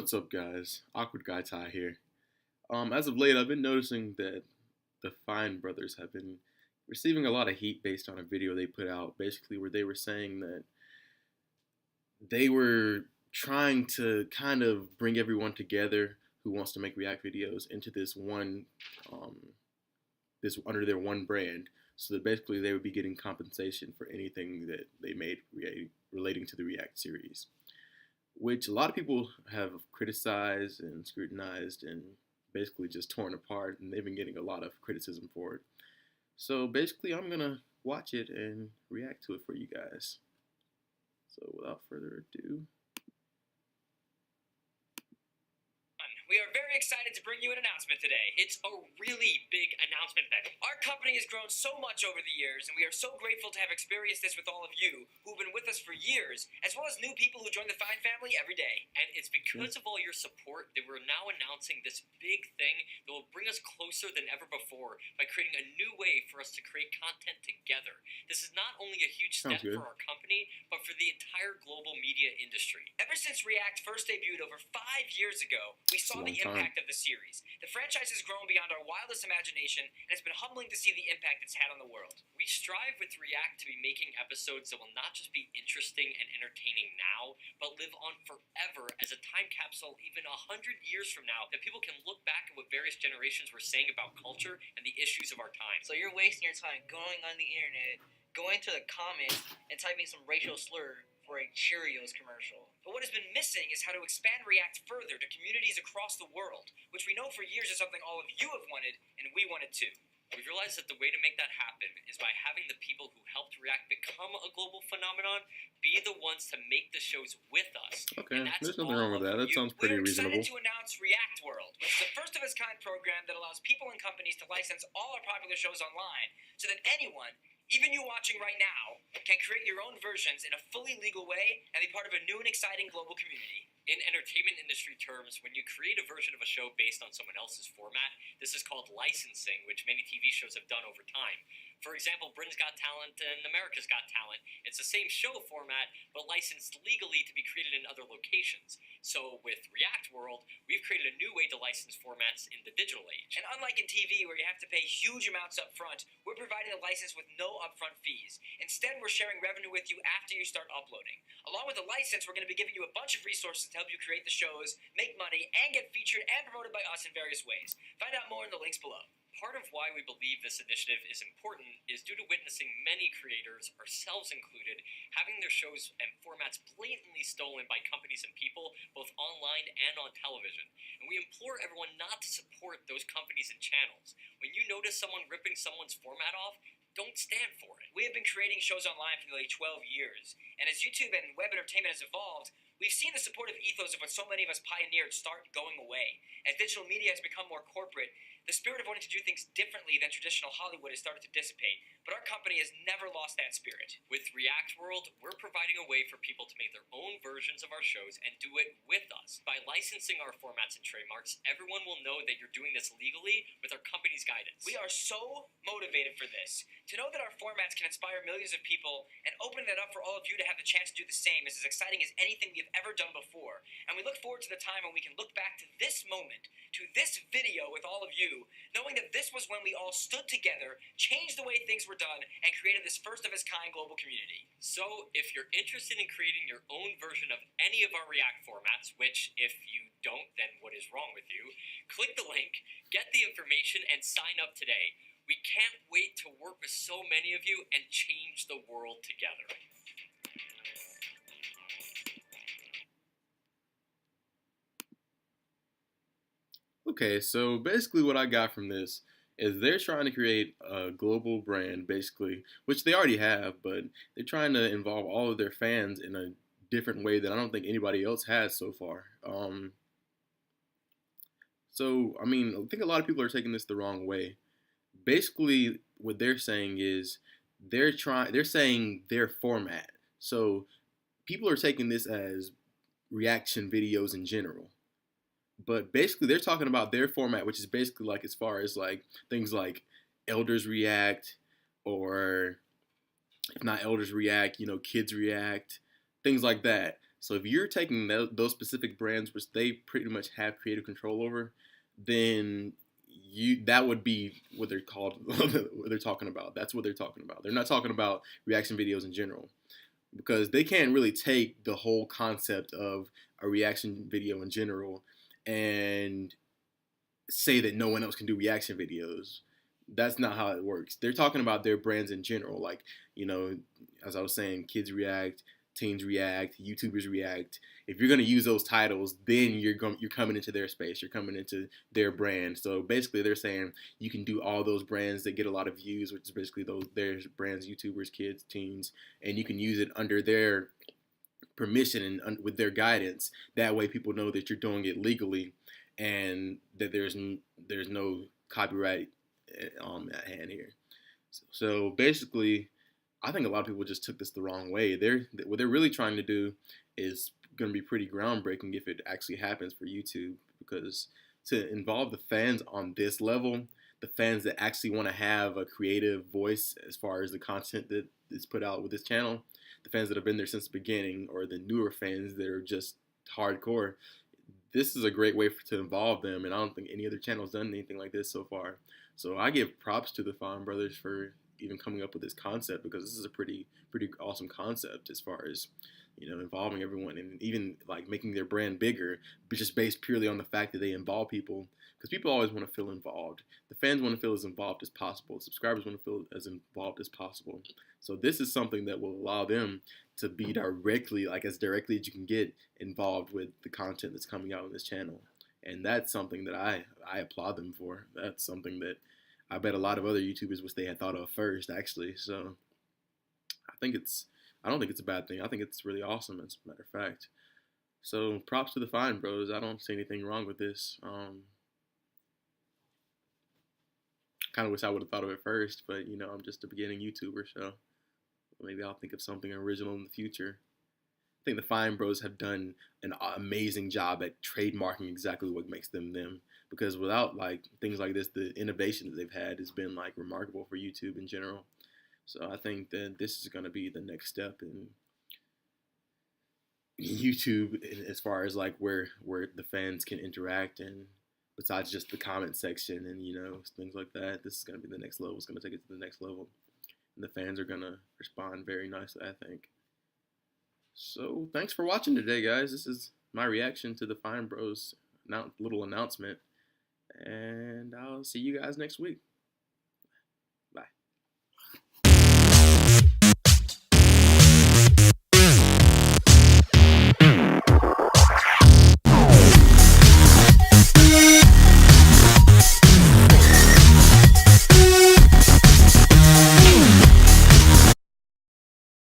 What's up, guys? Awkward Guy Ty here. As of late, I've been noticing that the Fine brothers have been receiving a lot of heat based on a video they put out, basically where they were saying that they were trying to kind of bring everyone together who wants to make React videos into um, this under their one brand, so that basically they would be getting compensation for anything that they made relating to the React series, which a lot of people have criticized and scrutinized and basically just torn apart, and they've been getting a lot of criticism for it. So basically, I'm gonna watch it and react to it for you guys. So without further ado, We are very excited to bring you an announcement today. It's a really big announcement, Ben. Our company has grown so much over the years, and we are so grateful to have experienced this with all of you who've been with us for years, as well as new people who join the Fine family every day. And it's because of all your support that we're now announcing this big thing that will bring us closer than ever before by creating a new way for us to create content together. This is not only a huge step for our company, but for the entire global media industry. Ever since React first debuted over 5 years ago, we saw the impact of the series. The franchise has grown beyond our wildest imagination, and it's been humbling to see the impact it's had on the world. We strive with React to be making episodes that will not just be interesting and entertaining now, but live on forever as a time capsule even 100 years from now that people can look back at what various generations were saying about culture and the issues of our time. So you're wasting your time going on the internet, going to the comments, and typing some racial slur for a Cheerios commercial. But what has been missing is how to expand React further to communities across the world, which we know for years is something all of you have wanted, and we wanted too. We've realized that the way to make that happen is by having the people who helped React become a global phenomenon be the ones to make the shows with us. okay, there's nothing wrong with that. That sounds pretty reasonable. We're excited to announce React World, which is the first of its kind program that allows people and companies to license all our popular shows online, so that anyone, even you watching right now, can create your own versions in a fully legal way and be part of a new and exciting global community. In entertainment industry terms, when you create a version of a show based on someone else's format, this is called licensing, which many TV shows have done over time. For example, Britain's Got Talent and America's Got Talent. It's the same show format, but licensed legally to be created in other locations. So with React World, we've created a new way to license formats in the digital age. And unlike in TV, where you have to pay huge amounts up front, we're providing a license with no upfront fees. Instead, we're sharing revenue with you after you start uploading. Along with the license, we're going to be giving you a bunch of resources to help you create the shows, make money, and get featured and promoted by us in various ways. Find out more in the links below. Part of why we believe this initiative is important is due to witnessing many creators, ourselves included, having their shows and formats blatantly stolen by companies and people, both online and on television. And we implore everyone not to support those companies and channels. When you notice someone ripping someone's format off, don't stand for it. We have been creating shows online for nearly 12 years, and as YouTube and web entertainment has evolved, we've seen the supportive ethos of what so many of us pioneered start going away. As digital media has become more corporate, the spirit of wanting to do things differently than traditional Hollywood has started to dissipate, but our company has never lost that spirit. With React World, we're providing a way for people to make their own versions of our shows and do it with us. By licensing our formats and trademarks, everyone will know that you're doing this legally with our company's guidance. We are so motivated for this. To know that our formats can inspire millions of people and opening that up for all of you to have the chance to do the same is as exciting as anything we have ever done before. And we look forward to the time when we can look back to this moment, to this video with all of you, knowing that this was when we all stood together, changed the way things were done, and created this first of its kind global community. So if you're interested in creating your own version of any of our React formats, which if you don't, then what is wrong with you, click the link, get the information, and sign up today. We can't wait to work with so many of you and change the world together. Okay, so basically what I got from this is they're trying to create a global brand, basically, which they already have, but they're trying to involve all of their fans in a different way that I don't think anybody else has so far. I think a lot of people are taking this the wrong way. Basically, what they're saying is they're saying their format. So people are taking this as reaction videos in general. But basically, they're talking about their format, which is basically like as far as like things like elders react, or if not elders react, kids react, things like that. So if you're taking those specific brands, which they pretty much have creative control over, then that would be what they're called, what they're talking about. That's what they're talking about. They're not talking about reaction videos in general, because they can't really take the whole concept of a reaction video in general and say that no one else can do reaction videos. That's not how it works. They're talking about their brands in general, like, as I was saying, kids react, teens react, YouTubers react. If you're gonna use those titles, then you're coming into their space. You're coming into their brand. So basically, they're saying you can do all those brands that get a lot of views, which is basically their brands, YouTubers, kids, teens, and you can use it under their permission and with their guidance. That way, people know that you're doing it legally, and that there's no copyright at hand here. So basically, I think a lot of people just took this the wrong way. What they're really trying to do is going to be pretty groundbreaking if it actually happens for YouTube, because to involve the fans on this level, the fans that actually want to have a creative voice as far as the content that is put out with this channel, the fans that have been there since the beginning, or the newer fans that are just hardcore, this is a great way to involve them, and I don't think any other channel's done anything like this so far. So I give props to the Fine Brothers for even coming up with this concept, because this is a pretty awesome concept as far as, involving everyone, and even like making their brand bigger, but just based purely on the fact that they involve people, because people always want to feel involved. The fans want to feel as involved as possible. Subscribers want to feel as involved as possible. So this is something that will allow them to be as directly as you can get involved with the content that's coming out on this channel. And that's something that I applaud them for. That's something that I bet a lot of other YouTubers wish they had thought of first, actually. So I don't think it's a bad thing. I think it's really awesome, as a matter of fact. So props to the Fine Bros. I don't see anything wrong with this. Kind of wish I would have thought of it first, but I'm just a beginning YouTuber, so maybe I'll think of something original in the future. I think the Fine Bros have done an amazing job at trademarking exactly what makes them them. Because without things like this, the innovation that they've had has been remarkable for YouTube in general. So I think that this is going to be the next step in YouTube, as far as where the fans can interact, and besides just the comment section and things like that. This is going to be the next level. It's going to take it to the next level, and the fans are going to respond very nicely, I think. So thanks for watching today, guys. This is my reaction to the Fine Bros little announcement, and I'll see you guys next week.